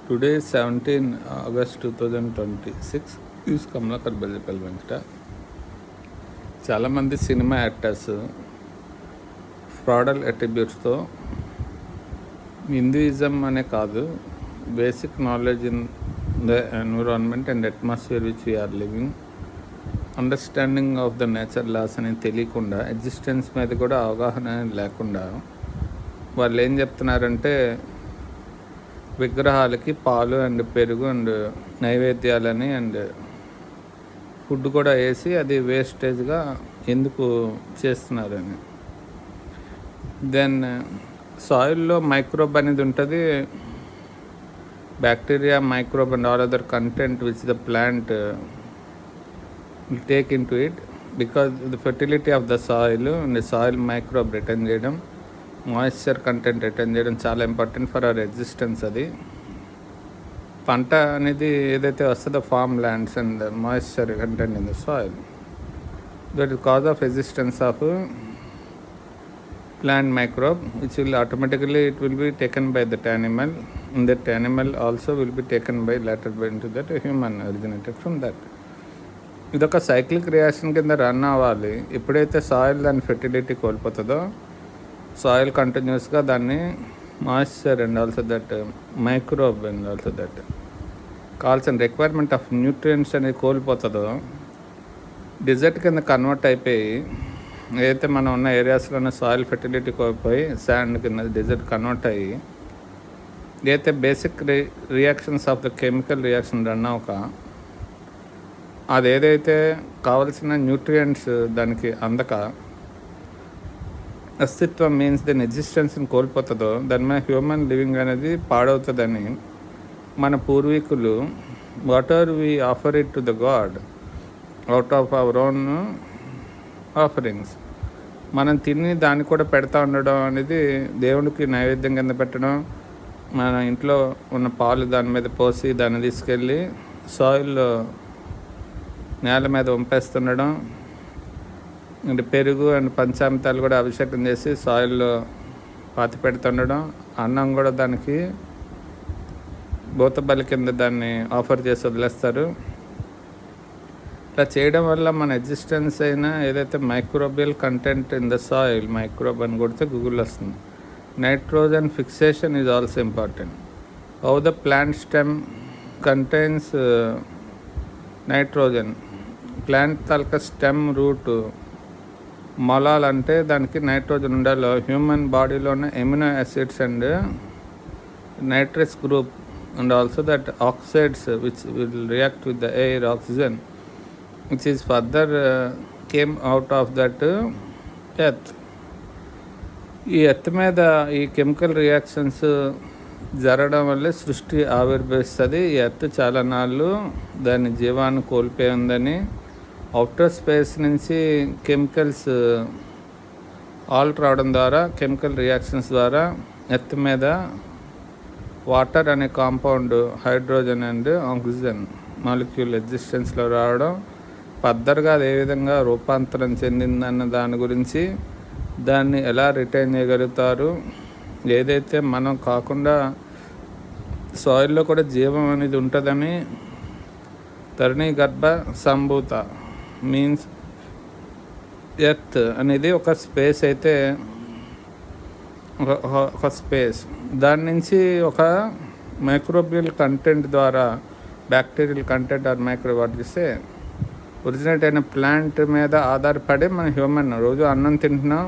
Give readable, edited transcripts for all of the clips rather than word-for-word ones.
Today is 17 August 2026. Is Kamalakar Bellipalli Venkata. చాలామంది cinema actors ఫ్రాడల్ అట్రిబ్యూట్స్తో హిందూయిజం అనే కాదు, basic knowledge in the environment and atmosphere which we are living, understanding of the nature laws అని తెలియకుండా, existence మీద కూడా అవగాహన లేకుండా వాళ్ళు ఏం చెప్తున్నారంటే విగ్రహాలకి పాలు అండ్ పెరుగు అండ్ నైవేద్యాలని అండ్ ఫుడ్ కూడా వేసి అది వేస్టేజ్గా ఎందుకు చేస్తున్నారని. దెన్ సాయిల్లో మైక్రోబ్ అనేది ఉంటుంది, bacteria, microbe and all other content which the plant will take in to it because the fertility of the soil and soil microbe return చేయడం, మాయిశ్చర్ కంటెంట్ రిటర్న్ చేయడం చాలా ఇంపార్టెంట్ ఫర్ అవర్ ఎగ్జిస్టెన్స్. అది పంట అనేది ఏదైతే వస్తుందో farm lands and moisture content in the soil, that is cause of existence of plant microbe which will automatically it will be taken by that animal, and that animal also will be taken by later into that human originated from that. ఇదొక cyclic reaction కింద run అవ్వాలి. ఎప్పుడైతే soil దాని fertility కోల్పోతుందో soil కంటిన్యూస్గా దాన్ని moisture and also that microbe and also that కావాల్సిన requirement of nutrients అనేది కోల్పోతుందో desert కింద కన్వర్ట్ అయిపోయి, ఏదైతే మనం ఉన్న ఏరియాస్లోనే సాయిల్ ఫెర్టిలిటీ కోల్పోయి శాండ్ కింద డిజర్ట్ కన్వర్ట్ అయ్యి, ఏదైతే basic reactions of the chemical reaction run అవ్వక అదేదైతే కావలసిన న్యూట్రియంట్స్ దానికి అందక అస్తిత్వం మీన్స్ దాని ఎగ్జిస్టెన్స్ని కోల్పోతుందో దాని మీద హ్యూమన్ లివింగ్ అనేది పాడవుతుందని మన పూర్వీకులు what ever we offer it to the God out of our own offerings, మనం తిని దాన్ని కూడా పెడతా ఉండడం అనేది దేవుడికి నైవేద్యం కింద పెట్టడం, మన ఇంట్లో ఉన్న పాలు దాని మీద పోసి దాన్ని తీసుకెళ్ళి సాయిల్లో నేల మీద వంపేస్తుండడం, అండ్ పెరుగు అండ్ పంచామృతాలు కూడా అభిషేకం చేసి సాయిల్లో పాతి పెడుతుండడం, అన్నం కూడా దానికి భూతబలి కింద దాన్ని ఆఫర్ చేసి వదిలేస్తారు. ఇట్లా చేయడం వల్ల మన ఎగ్జిస్టెన్స్ అయినా ఏదైతే microbial content in the soil, microbe అని కొడితే గూగుల్ వస్తుంది. Nitrogen fixation is also important. How the plant stem contains nitrogen, plant తాలూకా స్టెమ్ రూట్ మొలాలంటే దానికి నైట్రోజన్ ఉండాలి. హ్యూమన్ బాడీలో ఉన్న amino acids and nitrous group and also that oxides which will react with the air, oxygen which is further came out of that earth. ఈ earth మీద ఈ chemical reactions జరగడం వల్లే సృష్టి ఆవిర్భవిస్తుంది. ఈ ఎర్త్ చాలా నాళ్ళు దాని జీవాన్ని కోల్పోయి ఉందని, అవుటర్ స్పేస్ నుంచి కెమికల్స్ ఆల్టర్ అవడం ద్వారా, కెమికల్ రియాక్షన్స్ ద్వారా ఎర్త్ మీద వాటర్ అనే compound, hydrogen and oxygen molecule ఎగ్జిస్టెన్స్లో రావడం, పద్దరుగా అది ఏ విధంగా రూపాంతరం చెందిందన్న దాని గురించి, దాన్ని ఎలా రిటైన్ చేయగలుగుతారు, ఏదైతే మనం కాకుండా సాయిల్లో కూడా జీవం అనేది ఉంటుందని, తరుణి గర్భ సంభూత మీన్స్ ఎర్త్ అనేది ఒక స్పేస్ అయితే ఒక స్పేస్, దాని నుంచి ఒక మైక్రోబియల్ కంటెంట్ ద్వారా, బ్యాక్టీరియల్ కంటెంట్ ఆర్ మైక్రోబ్ వాటిస్తే ఒరిజినేట్ అయిన ప్లాంట్ మీద ఆధారపడి మన హ్యూమన్ రోజు అన్నం తింటున్నాం.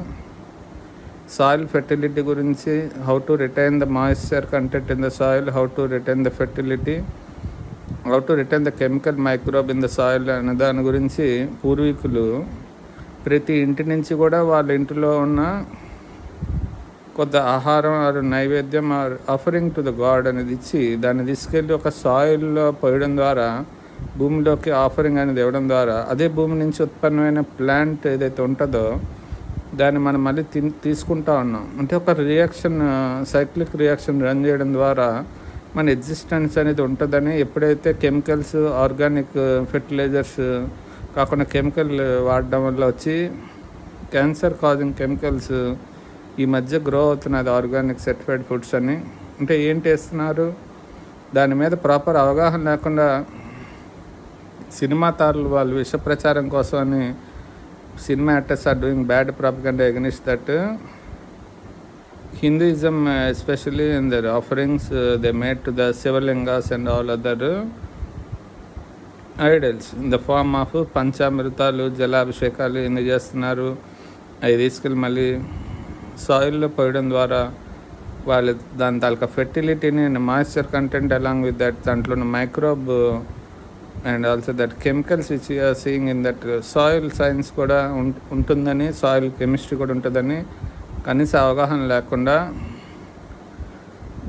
సాయిల్ ఫెర్టిలిటీ గురించి, how to retain the moisture content in the soil, how to retain the fertility, how to retain the chemical microbe in the soil అనే దాని గురించి పూర్వీకులు ప్రతి ఇంటి నుంచి కూడా వాళ్ళ ఇంటిలో ఉన్న కొంత ఆహారం ఆరు నైవేద్యం or offering to the god అనేది ఇచ్చి దాన్ని తీసుకెళ్ళి ఒక సాయిల్లో పోయడం ద్వారా, భూమిలోకి ఆఫరింగ్ అనేది ఇవ్వడం ద్వారా, అదే భూమి నుంచి ఉత్పన్నమైన ప్లాంట్ ఏదైతే ఉంటుందో దాన్ని మనం మళ్ళీ తీసుకుంటా ఉన్నాం. అంటే ఒక రియాక్షన్, సైక్లిక్ రియాక్షన్ రన్ చేయడం ద్వారా మన ఎగ్జిస్టెన్స్ అనేది ఉంటుందని. ఎప్పుడైతే కెమికల్స్, ఆర్గానిక్ ఫెర్టిలైజర్స్ కాకుండా కెమికల్ వాడడం వల్ల వచ్చి క్యాన్సర్ కాజింగ్ కెమికల్స్ ఈ మధ్య గ్రో అవుతున్నది, ఆర్గానిక్ సర్టిఫైడ్ ఫుడ్స్ అని. అంటే ఏంటి వేస్తున్నారు, దాని మీద ప్రాపర్ అవగాహన లేకుండా సినిమా తారులు వాళ్ళు విష ప్రచారం కోసం అని cinema actors are doing bad propaganda against that Hinduism, especially in their offerings, they made to the Shivalingas and all other idols in the form of పంచామృతాలు, జలాభిషేకాలు ఎందుకు చేస్తున్నారు? అవి తీసుకెళ్ళి మళ్ళీ సాయిల్లో పోయడం ద్వారా వాళ్ళు దాని తాలూకా ఫెర్టిలిటీని and moisture content along with that దాంట్లో ఉన్న microbe and also that chemicals which you are seeing in that soil science కూడా ఉంటుందని, సాయిల్ కెమిస్ట్రీ కూడా ఉంటుందని కనీస అవగాహన లేకుండా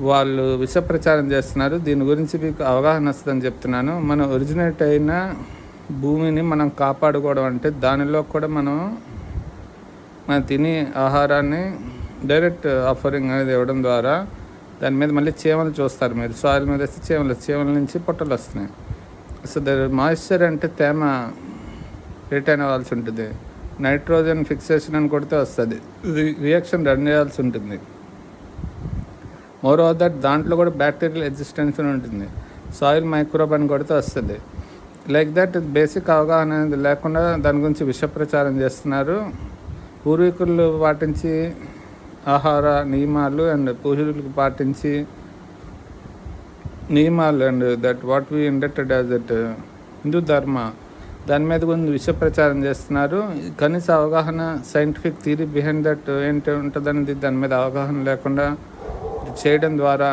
వాళ్ళు విష ప్రచారం చేస్తున్నారు. దీని గురించి మీకు అవగాహన వస్తుందని చెప్తున్నాను. మనం ఒరిజినేట్ అయిన భూమిని మనం కాపాడుకోవడం అంటే దానిలో కూడా మనం తినే ఆహారాన్ని డైరెక్ట్ ఆఫరింగ్ అనేది ఇవ్వడం ద్వారా దాని మీద మళ్ళీ చీమలు చూస్తారు. మీరు సాయిల్ మీద వేస్తే చీమల నుంచి పొట్టలు వస్తున్నాయి. సో మాయిశ్చర్ అంటే తేమ రిటైన్ అవ్వాల్సి ఉంటుంది. నైట్రోజన్ ఫిక్సేషన్ అని కొడితే వస్తుంది, రియాక్షన్ రన్ చేయాల్సి ఉంటుంది. మోర్ ఓవర్ దట్ దాంట్లో కూడా బ్యాక్టీరియల్ ఎగ్జిస్టెన్స్ ఉంటుంది. సాయిల్ మైక్రోబ్ అని కొడితే వస్తుంది. లైక్ దట్ బేసిక్ అవగాహన అనేది లేకుండా దాని గురించి విష ప్రచారం చేస్తున్నారు. పూర్వీకులు పాటించి ఆహార నియమాలు అండ్ పూర్వీకులకు పాటించి నియమాలు and that what we inducted as that Hindu ధర్మ దాని మీద కొంచెం విష ప్రచారం చేస్తున్నారు. కనీస అవగాహన సైంటిఫిక్ థియరీ బిహైండ్ దట్ ఏంటి ఉంటుందనేది దాని మీద అవగాహన లేకుండా చేయడం ద్వారా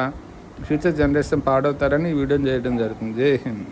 ఫ్యూచర్ జనరేషన్ పాడవుతారని ఈ వీడియో చేయడం జరుగుతుంది. జై హింద్.